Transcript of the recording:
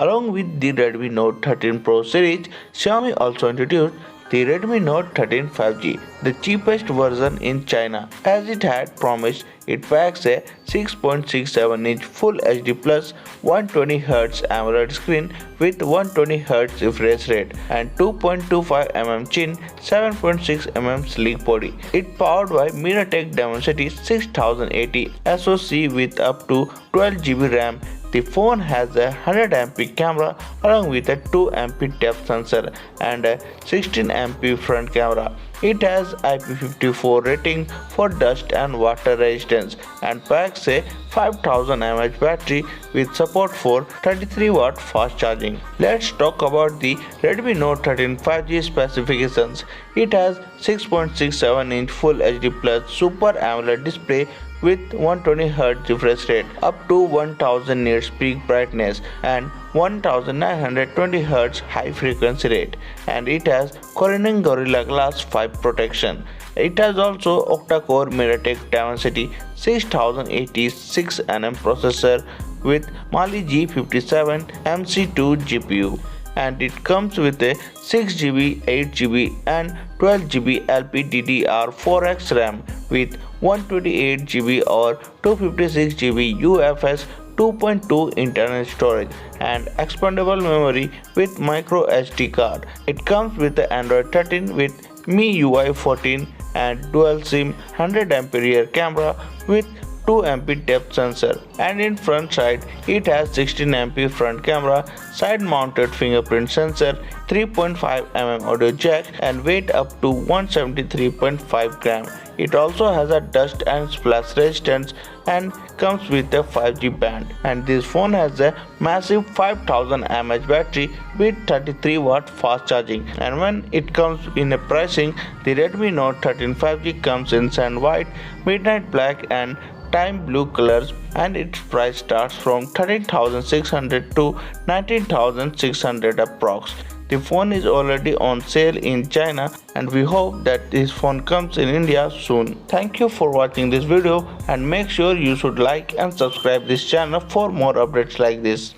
Along with the Redmi Note 13 Pro series, Xiaomi also introduced the Redmi Note 13 5G, the cheapest version in China. As it had promised, it packs a 6.67-inch Full HD Plus 120Hz AMOLED screen with 120Hz refresh rate and 2.25 mm chin, 7.6 mm sleek body. It powered by MediaTek Dimensity 6080 SoC with up to 12 GB RAM. The phone has a 100 MP camera along with a 2 MP depth sensor and a 16 MP front camera. It has IP54 rating for dust and water resistance and packs a 5000 mAh battery with support for 33-watt fast charging. Let's talk about the Redmi Note 13 5G specifications. It has 6.67-inch Full HD Plus Super AMOLED display with 120Hz refresh rate, up to 1000 nits peak brightness and 1920Hz high frequency rate, and it has Corning Gorilla Glass 5 protection. It has also octa-core MediaTek Dimensity 6080 6nm processor with Mali G57 MC2 GPU, and it comes with a 6 GB, 8 GB and 12 GB LPDDR4X RAM with 128 GB or 256 GB UFS 2.2 internal storage and expandable memory with micro SD card. It comes with the Android 13 with MIUI 14 and dual SIM 100 MP rear camera with 2 MP depth sensor, and in front side it has 16 MP front camera, side mounted fingerprint sensor, 3.5 mm audio jack and weight up to 173.5 gram. It also has a dust and splash resistance and comes with a 5G band, and this phone has a massive 5000 mAh battery with 33-watt fast charging. And when it comes in a pricing, the Redmi Note 13 5G comes in sand white, midnight black and time blue colors, and its price starts from 13,600 to 19,600 approx. The phone is already on sale in China, and we hope that this phone comes in India soon. Thank you for watching this video, and make sure you should like and subscribe this channel for more updates like this.